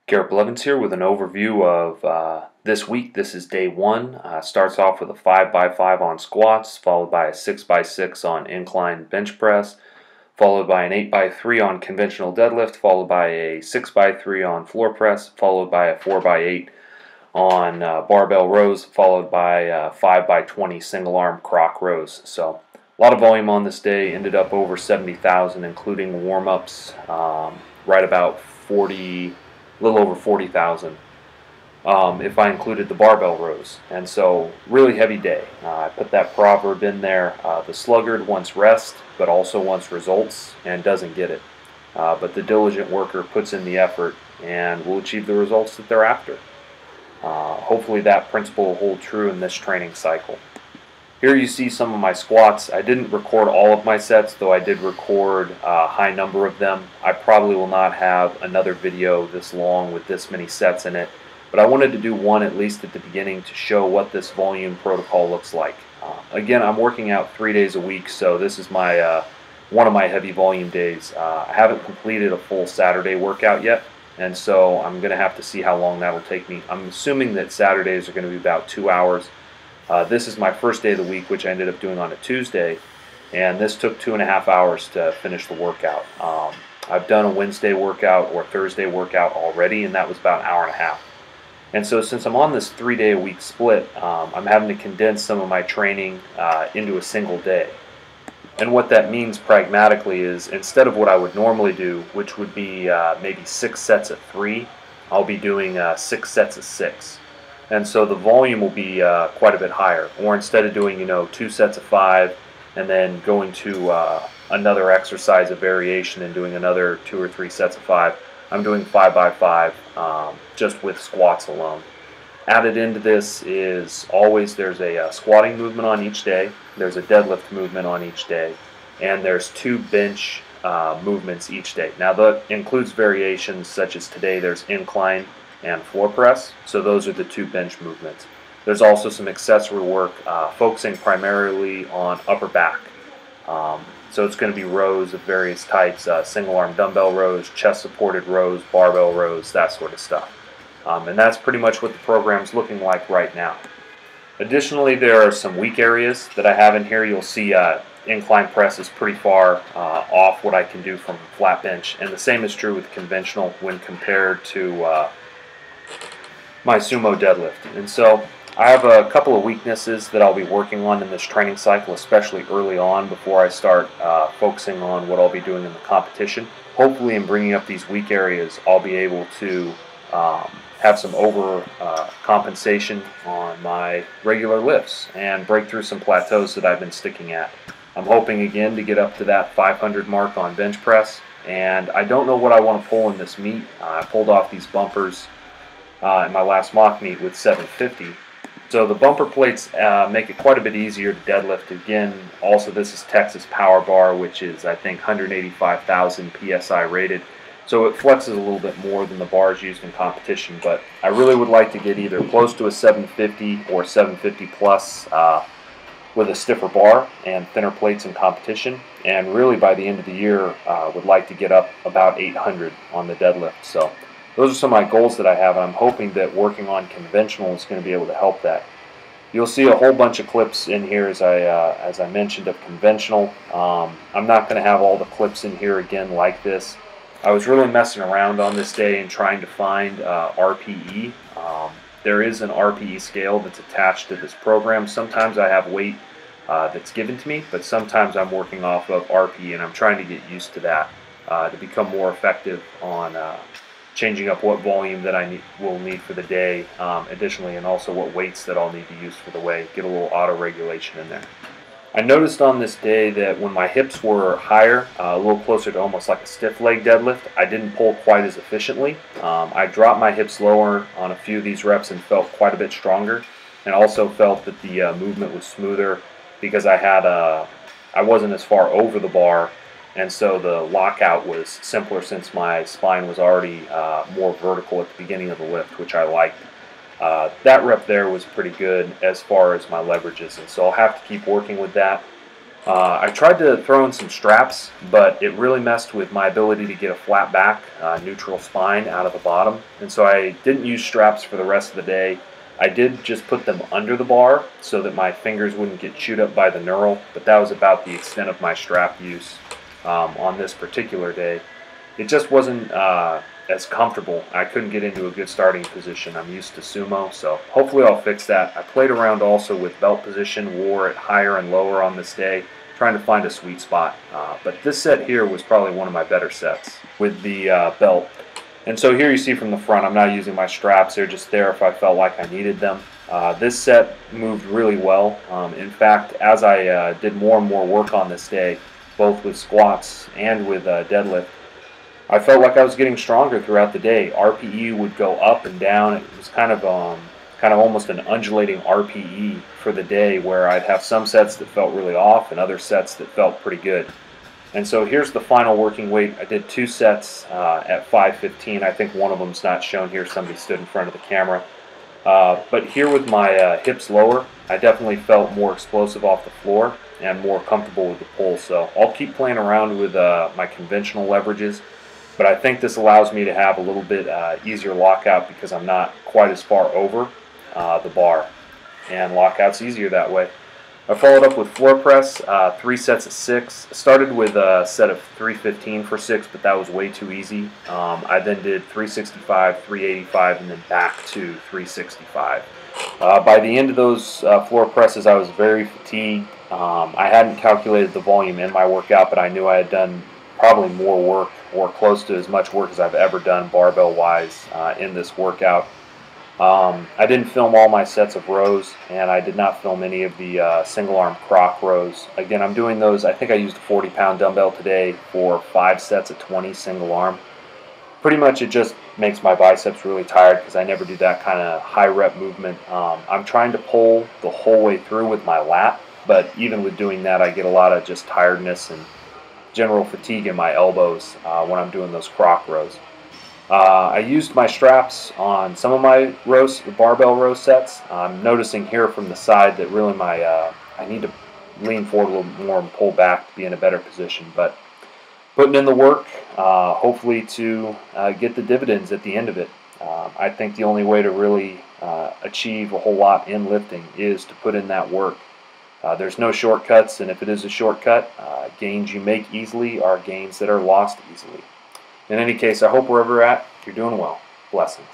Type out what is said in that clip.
Garrett Blevins here with an overview of this week. This is day one. Starts off with a 5x5 on squats, followed by a 6x6 on incline bench press, followed by an 8x3 on conventional deadlift, followed by a 6x3 on floor press, followed by a 4x8 on barbell rows, followed by a 5x20 single arm croc rows. So a lot of volume on this day. Ended up over 70,000, including warm-ups, right about 40. A little over 40,000 if I included the barbell rows. And so really heavy day. I put that proverb in there, the sluggard wants rest but also wants results and doesn't get it. But the diligent worker puts in the effort and will achieve the results that they're after. Hopefully that principle will hold true in this training cycle. Here you see some of my squats. I didn't record all of my sets, though I did record a high number of them. I probably will not have another video this long with this many sets in it, but I wanted to do one at least at the beginning to show what this volume protocol looks like. Again, I'm working out 3 days a week, so this is my one of my heavy volume days. I haven't completed a full Saturday workout yet, and so I'm going to have to see how long that will take me. I'm assuming that Saturdays are going to be about 2 hours. This is my first day of the week, which I ended up doing on a Tuesday, and this took 2.5 hours to finish the workout. I've done a Wednesday workout or Thursday workout already, and that was about an hour and a half. And so since I'm on this 3-day-a-week split, I'm having to condense some of my training into a single day. And what that means pragmatically is instead of what I would normally do, which would be maybe 6 sets of 3, I'll be doing 6 sets of 6. And so the volume will be quite a bit higher. Or instead of doing, 2 sets of 5 and then going to another exercise of variation and doing another 2 or 3 sets of 5, I'm doing 5x5 just with squats alone. Added into this is always there's a squatting movement on each day, there's a deadlift movement on each day, and there's 2 bench movements each day. Now that includes variations such as today there's incline and floor press, so those are the 2 bench movements. There's also some accessory work focusing primarily on upper back. So it's going to be rows of various types, single arm dumbbell rows, chest supported rows, barbell rows, that sort of stuff. And that's pretty much what the program's looking like right now. Additionally, there are some weak areas that I have in here. You'll see incline press is pretty far off what I can do from flat bench, and the same is true with conventional when compared to my sumo deadlift. And so I have a couple of weaknesses that I'll be working on in this training cycle, especially early on before I start focusing on what I'll be doing in the competition. Hopefully in bringing up these weak areas, I'll be able to have some compensation on my regular lifts and break through some plateaus that I've been sticking at. I'm hoping again to get up to that 500 mark on bench press, and I don't know what I want to pull in this meet. I pulled off these bumpers in my last mock meet with 750. So the bumper plates make it quite a bit easier to deadlift. Again, also this is Texas Power Bar, which is I think 185,000 PSI rated. So it flexes a little bit more than the bars used in competition, but I really would like to get either close to a 750 or 750 plus with a stiffer bar and thinner plates in competition. And really by the end of the year, would like to get up about 800 on the deadlift. So those are some of my goals that I have, and I'm hoping that working on conventional is going to be able to help that. You'll see a whole bunch of clips in here, as I mentioned, of conventional. I'm not going to have all the clips in here again like this. I was really messing around on this day and trying to find RPE. There is an RPE scale that's attached to this program. Sometimes I have weight that's given to me, but sometimes I'm working off of RPE, and I'm trying to get used to that to become more effective on changing up what volume that I will need for the day, additionally, and also what weights that I'll need to use for the way. Get a little auto regulation in there. I noticed on this day that when my hips were higher, a little closer to almost like a stiff leg deadlift, I didn't pull quite as efficiently. I dropped my hips lower on a few of these reps and felt quite a bit stronger, and also felt that the movement was smoother because I wasn't as far over the bar. And so the lockout was simpler since my spine was already more vertical at the beginning of the lift, which I liked. That rep there was pretty good as far as my leverages, and so I'll have to keep working with that. I tried to throw in some straps, but it really messed with my ability to get a flat back, neutral spine out of the bottom, and so I didn't use straps for the rest of the day. I did just put them under the bar so that my fingers wouldn't get chewed up by the knurl, but that was about the extent of my strap use on this particular day. It just wasn't as comfortable. I couldn't get into a good starting position. I'm used to sumo, so hopefully I'll fix that. I played around also with belt position, wore it higher and lower on this day, trying to find a sweet spot. But this set here was probably one of my better sets with the belt. And so here you see from the front, I'm not using my straps. They're just there if I felt like I needed them. This set moved really well. In fact, as I did more and more work on this day, both with squats and with deadlift, I felt like I was getting stronger throughout the day. RPE would go up and down. It was kind of almost an undulating RPE for the day, where I'd have some sets that felt really off and other sets that felt pretty good. And so here's the final working weight. I did 2 sets at 515. I think one of them's not shown here. Somebody stood in front of the camera. But here with my hips lower, I definitely felt more explosive off the floor and more comfortable with the pull. So I'll keep playing around with my conventional leverages. But I think this allows me to have a little bit easier lockout because I'm not quite as far over the bar. And lockout's easier that way. I followed up with floor press, 3 sets of 6. Started with a set of 315 for 6, but that was way too easy. I then did 365, 385, and then back to 365. By the end of those floor presses, I was very fatigued. I hadn't calculated the volume in my workout, but I knew I had done probably more work, or close to as much work as I've ever done barbell-wise in this workout. I didn't film all my sets of rows, and I did not film any of the single-arm croc rows. Again, I'm doing those. I think I used a 40-pound dumbbell today for 5 sets of 20 single-arm. Pretty much it just makes my biceps really tired because I never do that kind of high-rep movement. I'm trying to pull the whole way through with my lat, but even with doing that, I get a lot of just tiredness and general fatigue in my elbows when I'm doing those croc rows. I used my straps on some of my rows, barbell row sets. I'm noticing here from the side that really I need to lean forward a little more and pull back to be in a better position. But putting in the work, hopefully to get the dividends at the end of it. I think the only way to really achieve a whole lot in lifting is to put in that work. There's no shortcuts, and if it is a shortcut, gains you make easily are gains that are lost easily. In any case, I hope wherever you're at, you're doing well. Blessings.